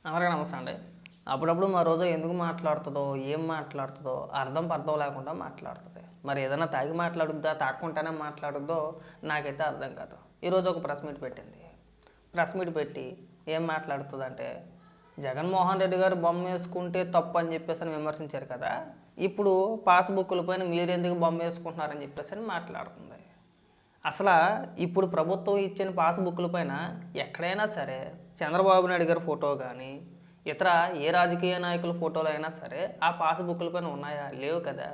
అందరికీ నమస్తే అండి. అప్పుడప్పుడు మా రోజు ఎందుకు మాట్లాడుతుందో, ఏం మాట్లాడుతుందో అర్థం లేకుండా మాట్లాడుతుంది. మరి ఏదైనా తాగి మాట్లాడుద్దా, తాక్కుంటానే మాట్లాడుద్దో నాకైతే అర్థం కాదు. ఈరోజు ఒక ప్రెస్ మీట్ పెట్టింది. ప్రెస్ మీట్ పెట్టి ఏం మాట్లాడుతుందంటే, జగన్మోహన్ రెడ్డి గారు బొమ్మ వేసుకుంటే తప్పు అని చెప్పేసి అని విమర్శించారు కదా, ఇప్పుడు పాస్బుక్ల పైన మీరు ఎందుకు బొమ్మ వేసుకుంటున్నారని చెప్పేసి అని మాట్లాడుతుంది. అసలు ఇప్పుడు ప్రభుత్వం ఇచ్చిన పాస్బుక్ల పైన ఎక్కడైనా సరే చంద్రబాబు నాయుడు గారి ఫోటో కానీ ఇతర ఏ రాజకీయ నాయకుల ఫోటోలు అయినా సరే ఆ పాస్బుక్ల పైన ఉన్నాయా? లేవు కదా.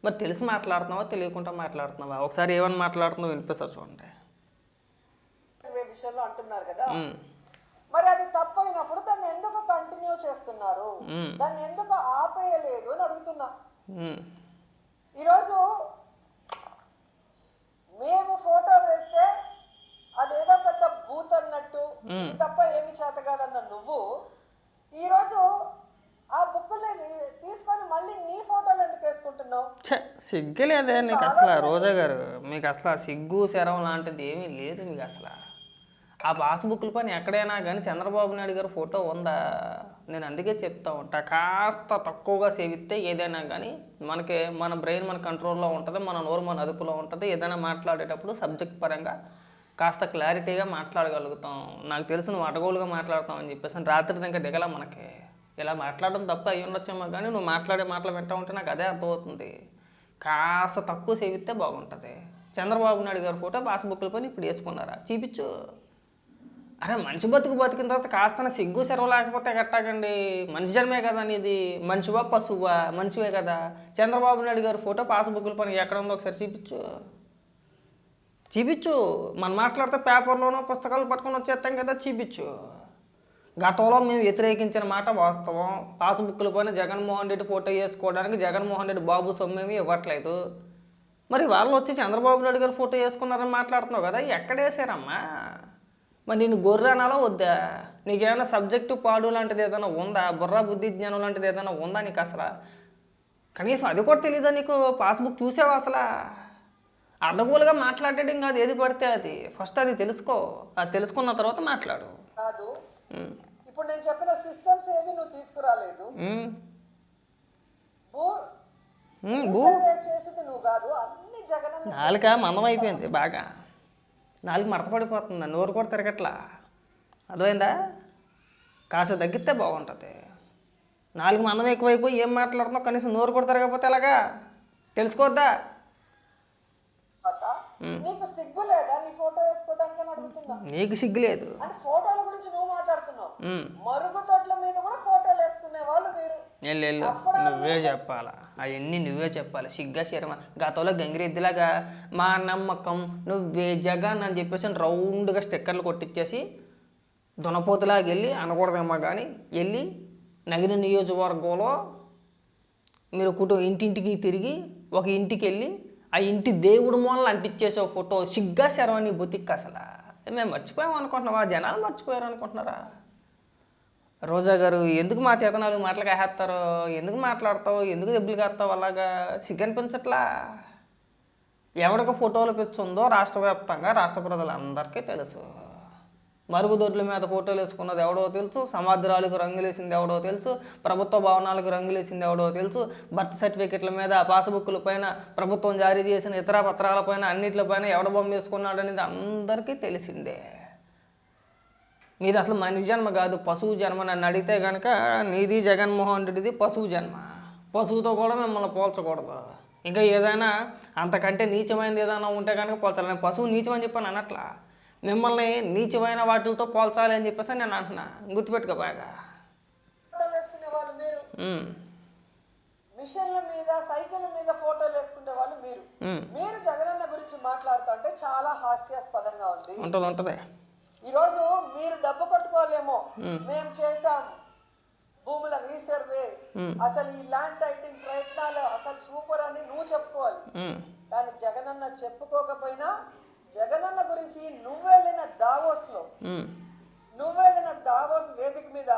మరి తెలిసి మాట్లాడుతున్నావా, తెలియకుండా మాట్లాడుతున్నావా? ఒకసారి ఏమని మాట్లాడుతున్నావు వినిపిస్తా చూడండి. విషయంలో అంటున్నారు కదా, మరి అది తప్పైనప్పుడు దాన్ని ఎందుకు కంటిన్యూ చేస్తున్నారు, దాన్ని ఎందుకు ఆపేయలేదు అని అడుగుతున్నా. ఈరోజు మేము ఫోటో వేస్తే అదేదో పెద్ద బూత్ అన్నట్టు తప్ప ఏమి చేతగాదన్న నువ్వు ఈరోజు ఆ బుక్కులు తీసుకొని మళ్ళీ నీ ఫోటోలు ఎందుకు వేసుకుంటున్నావు? సిగ్గు లేదే నీకు అసలు? రోజా గారు, మీకు అసలు సిగ్గు శరం లాంటిది ఏమీ లేదు మీకు అసలు. ఆ పాస్బుక్ల పైన ఎక్కడైనా కానీ చంద్రబాబు నాయుడు గారి ఫోటో ఉందా? నేను అందుకే చెప్తా ఉంటా, కాస్త తక్కువగా సేవిస్తే ఏదైనా కానీ మనకి మన బ్రెయిన్ మన కంట్రోల్లో ఉంటుంది, మన నోరు మన అదుపులో ఉంటుంది. ఏదైనా మాట్లాడేటప్పుడు సబ్జెక్ట్ పరంగా కాస్త క్లారిటీగా మాట్లాడగలుగుతాం. నాకు తెలుసు నువ్వు అడగోలుగా మాట్లాడతావు అని చెప్పేసి రాత్రి ఇంకా దిగల మనకి. ఇలా మాట్లాడడం తప్ప అయ్యి ఉండొచ్చేమో కానీ నువ్వు మాట్లాడే మాటలు వింటూ ఉంటే నాకు అదే అర్థమవుతుంది. కాస్త తక్కువ సేవిస్తే బాగుంటుంది. చంద్రబాబు నాయుడు గారి ఫోటో పాస్బుక్ల పైన ఇప్పుడు వేసుకున్నారా? చూపించు. అరే మనిషి బతికిన తర్వాత కాస్త సిగ్గు సెరవు లేకపోతే కట్టాకండి. మనిషి జన్మే కదా అనేది. మనిషివా పశువా? మనిషివే కదా. చంద్రబాబు నాయుడు గారి ఫోటో పాస్బుక్ల పని ఎక్కడ ఉందో ఒకసారి చూపించు. మనం మాట్లాడితే పేపర్లోనో పుస్తకాలు పట్టుకొని వచ్చేస్తాం కదా, చూపించు. గతంలో మేము వ్యతిరేకించిన మాట వాస్తవం. పాస్బుక్ల పైన జగన్మోహన్ రెడ్డి ఫోటో వేసుకోవడానికి జగన్మోహన్ రెడ్డి బాబు సొమ్మేమీ ఇవ్వట్లేదు. మరి వాళ్ళు వచ్చి చంద్రబాబు నాయుడు గారు ఫోటో వేసుకున్నారని మాట్లాడుతున్నావు కదా, ఎక్కడ వేసారమ్మా? మరి నేను గొర్రె అనాలో వద్దా? నీకేమైనా సబ్జెక్టు పాడు లాంటిది ఏదైనా ఉందా? బుర్ర బుద్ధి జ్ఞానం లాంటిది ఏదైనా ఉందా నీకు అసలు? కనీసం అది కూడా తెలీదా నీకు? పాస్బుక్ చూసావా అసలు? అడ్డగోలుగా మాట్లాడేయడం కాదు ఏది పడితే అది. ఫస్ట్ అది తెలుసుకో. అది తెలుసుకున్న తర్వాత మాట్లాడు. కాదు, ఇప్పుడు నేను చెప్పిన సిస్టమ్స్ ఏవి నువ్వు తీసుకురాలేదు. చేసింది నువ్వు కాదు, అన్ని జగన్. నాలుక మందం అయిపోయింది బాగా. నాలుగు మడత పడిపోతుంది, నోరు కూడా తిరగట్లా. అర్థమైందా? కాస్త తగ్గితే బాగుంటుంది. నాలుగు మందం ఎక్కువైపోయి ఏం మాట్లాడుతున్నావు, కనీసం నోరు కూడా తిరగకపోతే ఎలాగా? తెలుసుకోవద్దా? నీకు సిగ్గు లేదా నీ ఫోటో వేసుకోవడానికి అని అడుగుతున్నా. నీకు సిగ్గు లేదు. అంటే ఫోటోల గురించి నువ్వు మాట్లాడుతున్నావు. మరుగుదొడ్ల మీద కూడా ఫోటోలు వేసుకునే వాళ్ళు మీరు. నువ్వే చెప్పాలా? అవన్నీ నువ్వే చెప్పాలి. సిగ్గా శర్మ గతంలో గంగిరెద్దులాగా మా నమ్మకం నువ్వే జగన్ అని చెప్పేసి రౌండ్గా స్టిక్కర్లు కొట్టించేసి దునపోతులాగా వెళ్ళి అనకూడదేమో కానీ వెళ్ళి నగిరి నియోజకవర్గంలో మీరు ఇంటింటికి తిరిగి ఒక ఇంటికి వెళ్ళి ఆ ఇంటి దేవుడు మూలలు అంటించేసే ఫోటో సిగ్గా శరవని బొతిక్ అసలు. మేము మర్చిపోయాం అనుకుంటున్నావా? జనాలు మర్చిపోయారు అనుకుంటున్నారా? రోజా గారు, ఎందుకు మా చేత నాలుగు మాటలు కాహేస్తారో? ఎందుకు మాట్లాడతావు? ఎందుకు దెబ్బలు కాస్తావు? అలాగా సిగ్గు అనిపించట్లా? ఎవరికి ఫోటోలు పెంచుందో రాష్ట్ర వ్యాప్తంగా రాష్ట్ర ప్రజలందరికీ తెలుసు. మరుగుదొడ్ల మీద ఫోటోలు వేసుకున్నది ఎవడో తెలుసు, సమాధురాలకు రంగులేసింది ఎవడో తెలుసు, ప్రభుత్వ భవనాలకు రంగులేసింది ఎవడో తెలుసు, బర్త్ సర్టిఫికెట్ల మీద, పాస్బుక్ల పైన, ప్రభుత్వం జారీ చేసిన ఇతర పత్రాలపైన అన్నింటిపైన ఎవడ బొమ్మ వేసుకున్నాడు అనేది అందరికీ తెలిసిందే. మీది అసలు మనిషి జన్మ కాదు, పశువు జన్మ. నన్ను అడిగితే కనుక నీది జగన్మోహన్ రెడ్డిది పశువు జన్మ. పశువుతో కూడా మిమ్మల్ని పోల్చకూడదు. ఇంకా ఏదైనా అంతకంటే నీచమైనది ఏదైనా ఉంటే కనుక పోల్చాలి. నేను పశువు నీచమని చెప్పాను అనట్లా, మిమ్మల్ని నీచమైన వాటితో పోల్చాలి అని చెప్పేసి నేను అంటున్నా. గుర్తుపెట్టుకో బాగా. మిషన్ల మీద, సైకిల్ మీద ఫోటోలు వేసుకునే వాళ్ళు మీరు. మీరు జగనన్న గురించి మాట్లాడుతుంటే చాలా హాస్యాస్పదంగా ఉంటుంది. ఈరోజు మీరు డబ్బు పట్టుకోలేమో, మేము చేసాం భూముల రీసర్వే, అసలు ఈ ల్యాండ్ టైటింగ్ ప్రయత్నాలు అసలు సూపర్ అని నువ్వు చెప్పుకోవాలి. కానీ జగనన్న చెప్పుకోకపోయినా జగనన్న గురించి నువ్వెళ్ళిన దావోస్ వేదిక మీద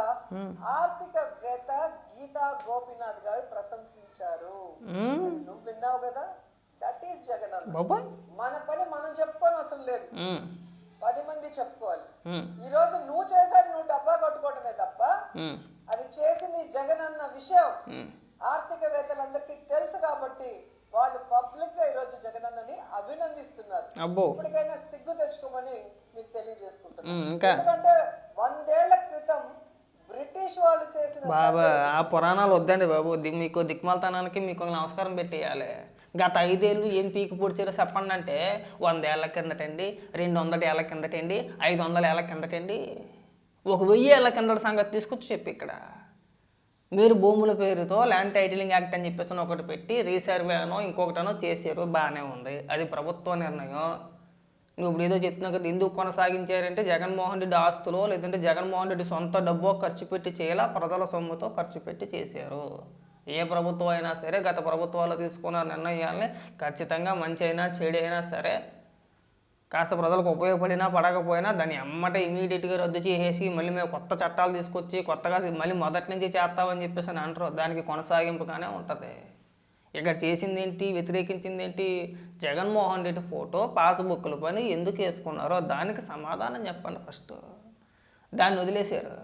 ఆర్థికవేత్త గీతా గోపీనాథ్ గారు ప్రశంసించారు. నువ్వు విన్నావు కదా? That is Jagananna. మన పని మనం చెప్పుకోని అవసరం లేదు, 10 మంది చెప్పుకోవాలి. ఈ రోజు నువ్వు చేశాడు, నువ్వు డబ్బా కొట్టుకోవటమే తప్ప అది చేసింది జగన్ అన్న విషయం ఆర్థికవేత్తలందరికీ తెలుసు కాబట్టి వాళ్ళు పబ్లిక్ గా ఈరోజు జగనన్నని అభినందిస్తున్నారు. ఇప్పటికైనా సిగ్గు తెచ్చుకోమని మీకు తెలియజేసుకుంటున్నాను. ఎందుకంటే 100 ఏళ్ల క్రితం బ్రిటిష్ వాళ్ళు చేసిన బాబా ఆ పురాణాలు వద్దండి బాబు. మీకు దిక్మాలతనానికి మీకు నమస్కారం పెట్టేయాలి. గత 5 ఏళ్ళు ఏం పీకి పొడిచారో చెప్పండి అంటే 100 ఏళ్ల కిందటండి, 200 ఏళ్ల కిందటండి, 500 ఏళ్ల కిందటండి, 1000 ఏళ్ల కిందట సంగతి తీసుకొచ్చి చెప్పి ఇక్కడ మీరు భూముల పేరుతో ల్యాండ్ టైటిలింగ్ యాక్ట్ అని చెప్పేసి ఒకటి పెట్టి రీసర్వే అనో ఇంకొకటనో చేశారు. బాగానే ఉంది, అది ప్రభుత్వ నిర్ణయం. నువ్వు ఇప్పుడు ఏదో చెప్తున్నావు కదా, ఎందుకు కొనసాగించారంటే జగన్మోహన్ రెడ్డి ఆస్తులో లేదంటే జగన్మోహన్ రెడ్డి సొంత డబ్బు ఖర్చు పెట్టి చేయాలా, ప్రజల సొమ్ముతో ఖర్చు పెట్టి చేశారు. ఏ ప్రభుత్వం అయినా సరే గత ప్రభుత్వాలు తీసుకున్న నిర్ణయాల్ని ఖచ్చితంగా మంచి అయినా చెడు అయినా సరే కాస్త ప్రజలకు ఉపయోగపడినా పడకపోయినా దాన్ని ఎమ్మటే ఇమీడియట్గా రద్దు చేసేసి మళ్ళీ మేము కొత్త చట్టాలు తీసుకొచ్చి కొత్తగా మళ్ళీ మొదటి నుంచి చేస్తామని చెప్పేసి అని అంటారు. దానికి కొనసాగింపుగానే ఉంటుంది. ఇక్కడ చేసింది ఏంటి, వ్యతిరేకించింది ఏంటి? జగన్మోహన్ రెడ్డి ఫోటో పాస్బుక్ల పని ఎందుకు వేసుకున్నారో దానికి సమాధానం చెప్పండి ఫస్ట్. దాన్ని వదిలేశారు.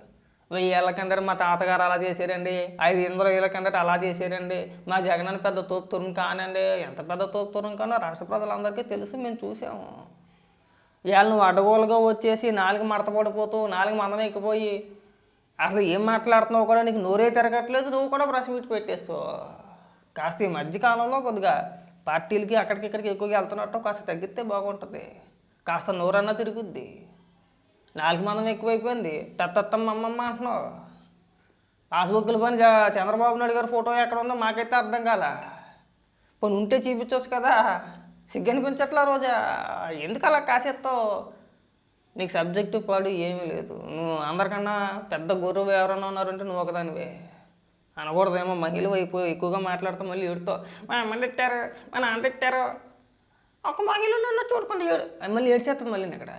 1000 ఏళ్ల కిందట మా తాతగారు అలా చేశారండి, 500 ఏళ్ళ కిందట అలా చేశారండి, మా జగన్ పెద్ద తోపు తురుం కానండి. ఎంత పెద్ద తోపు తురుం కానో రాష్ట్ర ప్రజలందరికీ తెలుసు, మేము చూసాము. ఇవాళ నువ్వు అడ్డగోలుగా వచ్చేసి 4 మడత పడిపోతూ 4 మందం ఎక్కిపోయి అసలు ఏం మాట్లాడుతున్నావు కూడా నీకు నోరే తిరగట్లేదు. నువ్వు కూడా ప్రెస్ మీట్ పెట్టేస్తావు. కాస్త ఈ మధ్యకాలంలో కొద్దిగా పార్టీలకి అక్కడికి ఇక్కడికి ఎక్కువగా వెళ్తున్నట్టు కాస్త తగ్గితే బాగుంటుంది. కాస్త నోరన్నా తిరుగుద్ది. 4 మందం ఎక్కువైపోయింది. తత్తమ్మ అమ్మమ్మ అంటున్నావు. పాస్బుక్ల పని చంద్రబాబు నాయుడు గారి ఫోటో ఎక్కడ ఉందో మాకైతే అర్థం కాల. పోనీ ఉంటే చూపించవచ్చు కదా. సిగ్గనిపించట్లా రోజా, ఎందుకు అలా కాసేస్తావు? నీకు సబ్జెక్టు పాడు ఏమీ లేదు. నువ్వు అందరికన్నా పెద్ద గురువు ఎవరైనా ఉన్నారంటే నువ్వు ఒకదానివే. అనకూడదేమో, మహిళ అయిపోయి ఎక్కువగా మాట్లాడుతూ మళ్ళీ ఏడుతావు. మా అమ్మ తిట్టారు, మా నాన్న తిట్టారు, ఒక మహిళనన్నా చూడుకుంటే మళ్ళీ ఏడ్చేస్తుంది. మళ్ళీ ఇక్కడ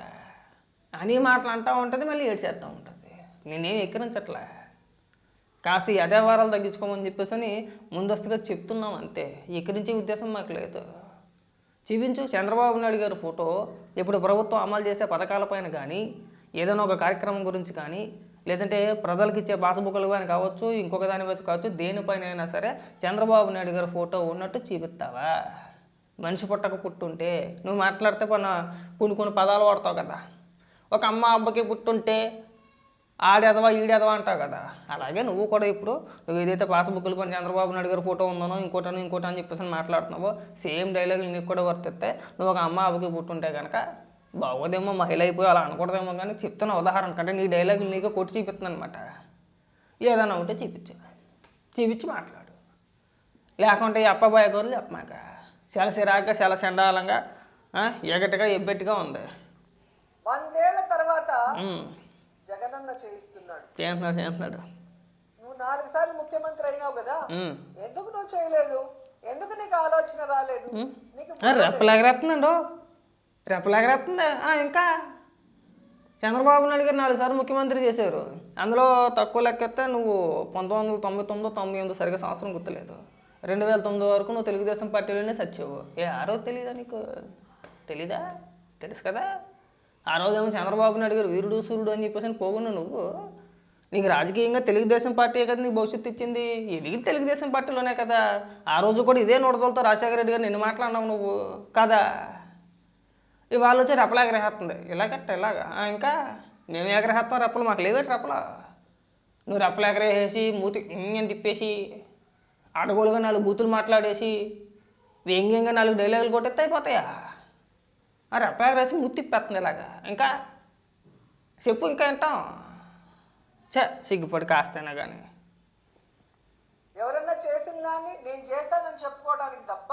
అని మాటలు అంటూ ఉంటుంది, మళ్ళీ ఏడ్చేస్తూ ఉంటుంది. నేనేం ఎక్కిరించట్లా. కాస్త ఈ అదేవారాలు తగ్గించుకోమని చెప్పేసి అని ముందస్తుగా చెప్తున్నాం అంతే. ఎక్కిరించే ఉద్దేశం మాకు లేదు. చూపించు చంద్రబాబు నాయుడు గారి ఫోటో ఇప్పుడు ప్రభుత్వం అమలు చేసే పథకాలపైన కానీ ఏదైనా ఒక కార్యక్రమం గురించి కానీ లేదంటే ప్రజలకు ఇచ్చే పాస్బుక్లు కానీ కావచ్చు, ఇంకొక దాని మీద కావచ్చు, దేనిపైన అయినా సరే చంద్రబాబు నాయుడు గారి ఫోటో ఉన్నట్టు చూపిస్తావా? మనిషి పుట్టక పుట్టుంటే నువ్వు మాట్లాడితే కొన్ని పదాలు వాడతావు కదా. ఒక అమ్మ అబ్బకి పుట్టుంటే ఆడేదవా ఈడేదవా అంటావు కదా. అలాగే నువ్వు కూడా ఇప్పుడు నువ్వు ఏదైతే పాస్బుక్లు పని చంద్రబాబు నాయుడు గారి ఫోటో ఉందనో ఇంకోటి అని చెప్పేసి మాట్లాడుతున్నావో సేమ్ డైలాగులు నీకు కూడా వర్తిస్తే నువ్వు ఒక అమ్మ అబ్బకి పుట్టుంటే కనుక బాగోదేమో, మహిళ అయిపోయి అలా అనకూడదేమో. కానీ చెప్తున్న ఉదాహరణ కంటే నీ డైలాగులు నీకు కొట్టి చూపిస్తుంది అనమాట. ఏదైనా ఉంటే చూపించి మాట్లాడు. లేకుంటే ఈ అప్పబాయ గోర్లు చెప్పమాక. చాలా సిరాగ్గా చాలా చండాలంగా ఎగటిగా ఎబ్బెట్టుగా ఉంది. 100 ఏళ్ల తర్వాత జగనన్న చేస్తున్నాడు. నువ్వు 4 సార్లు ముఖ్యమంత్రి అయినావు కదా, ఎందుకు నువ్వు చేయలేదు? ఎందుకు నీకు ఆలోచన రాలేదు? రెప్పలాగరేస్తుందా? ఇంకా చంద్రబాబు నాయుడు గారు 4 సార్లు ముఖ్యమంత్రి చేశారు. అందులో తక్కువ లెక్కెత్తే నువ్వు 1999, 98 సరిగ్గా సంవత్సరం గుర్తులేదు, 2009 వరకు నువ్వు తెలుగుదేశం పార్టీలోనే సచ్చావు. ఆ రోజు తెలీదా నీకు? తెలీదా? తెలుసు కదా. ఆ రోజేమో చంద్రబాబు నాయుడు గారు వీరుడు సూర్యుడు అని చెప్పేసి పోకుండా నువ్వు నీకు రాజకీయంగా తెలుగుదేశం పార్టీయే కదా నీకు భవిష్యత్తు ఇచ్చింది. ఎదిగి తెలుగుదేశం పార్టీలోనే కదా. ఆ రోజు కూడా ఇదే నోడదలతో రాజశేఖర రెడ్డి గారు నిన్ను మాట్లాడినావు నువ్వు కదా. ఇవాళ వచ్చి రెప్పలు ఎగరేస్తుంది. ఇలాగా ఇంకా మేము ఎగరేస్తాం రెప్పలు, మాకు లేవేటి రెప్పలు. నువ్వు రెప్పలు ఎగరేసి మూతి ఇంజన్ తిప్పేసి అడగోలుగా 4 బూతులు మాట్లాడేసి వ్యంగ్యంగా 4 డైలాగులు కొట్టేస్తే అయిపోతాయా? ఆ రెప్పలు ఎగరేసి మూతి తిప్పేస్తుంది ఇలాగా. ఇంకా చెప్పు, ఇంకా వింటాం. సిగ్గుపడి కాస్తేనా కానీ. ఎవరన్నా చేసిన దాన్ని నేను చేశానని చెప్పుకోవడానికి తప్ప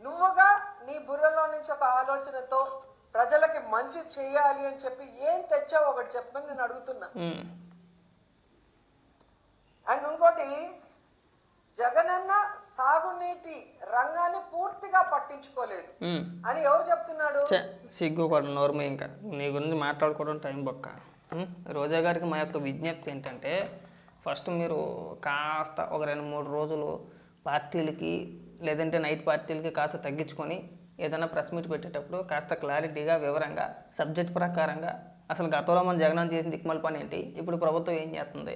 నువ్వుగా నీ బుర్రలో నుంచి ఒక ఆలోచనతో ప్రజలకి మంచి చేయాలి అని చెప్పి ఏం తెచ్చావు ఒకటి చెప్పమని నేను అడుగుతున్నా. అండ్ ఇంకోటి, జగనన్న సాగునీటి రంగాన్ని పూర్తిగా పట్టించుకోలేదు అని ఎవరు చెప్తున్నాడు? సిగ్గు కూడా నోర్మ. ఇంకా నీ గురించి మాట్లాడుకోవడం టైం బొక్క. రోజా గారికి మా యొక్క విజ్ఞప్తి ఏంటంటే, ఫస్ట్ మీరు కాస్త ఒక 2-3 రోజులు పార్టీలకి లేదంటే నైట్ పార్టీలకి కాస్త తగ్గించుకొని ఏదైనా ప్రెస్ మీట్ పెట్టేటప్పుడు కాస్త క్లారిటీగా వివరంగా సబ్జెక్ట్ ప్రకారంగా అసలు గతంలో మన జగన్ చేసిన దిక్కుమాల పని ఏంటి, ఇప్పుడు ప్రభుత్వం ఏం చేస్తుంది,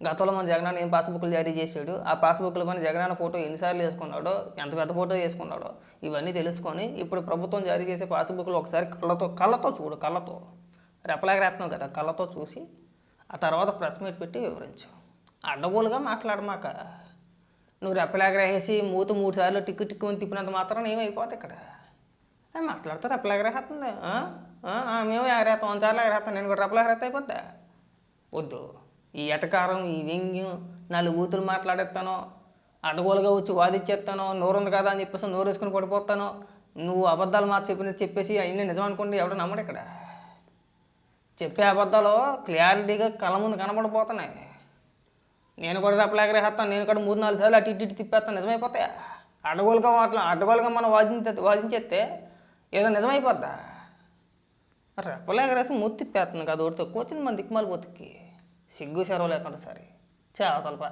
గతంలో మన జగన్ ఏం పాస్బుక్లు జారీ చేశాడు, ఆ పాస్బుక్ల పైన జగన్ ఫోటో ఎన్నిసార్లు వేసుకున్నాడో, ఎంత పెద్ద ఫోటో వేసుకున్నాడో ఇవన్నీ తెలుసుకొని ఇప్పుడు ప్రభుత్వం జారీ చేసే పాస్బుక్లు ఒకసారి కళ్ళతో చూడు, కళ్ళతో రెప్పలాగరేస్తున్నావు కదా, కళ్ళతో చూసి ఆ తర్వాత ప్రెస్ మీట్ పెట్టి వివరించు. అడ్డగోలుగా మాట్లాడమాక. నువ్వు రెప్పలాగరేసి మూత 3 సార్లు టిక్కు టిక్కు అని తిప్పినంత మాత్రం ఏమైపోతుంది ఇక్కడ. మాట్లాడితే రెప్పలాగరేస్తుంది, మేము ఎగరేస్తాం 100 సార్లు ఎగరేస్తాం, నేను కూడా రెప్పలాగరేస్తా అయిపోద్దా. వద్దు, ఈ ఎటకారం, ఈ వ్యంగ్యం, 4 బూతులు మాట్లాడేస్తాను, అడ్డగోలుగా వచ్చి వాదిచ్చేస్తాను, నోరుంది కదా అని చెప్పేసి నోరు వేసుకుని పడిపోతాను. నువ్వు అబద్ధాలు చెప్పేసి అవన్నీ నిజం అనుకోండి ఎవడో నమ్మడు ఇక్కడ. చెప్పే అబద్ధాలు క్లారిటీగా కళ్ళ ముందు కనబడిపోతున్నాయి. నేను కూడా రెప్పలాగరేస్తాను, నేను కూడా 3-4 సార్లు అటు ఇటు తిప్పేస్తాను, నిజమైపోతాయి. అడ్డగోలుగా మనం వాదించేస్తే ఏదో నిజమైపోద్దా. రెప్పలాగరేసి మూతి తిప్పేస్తుంది కదా, ఒకటి తక్కువ వచ్చింది మన దిక్కుమాలి బతుక్కి. సిగ్గు సెరవు లేకుండా సరే అవతలపా.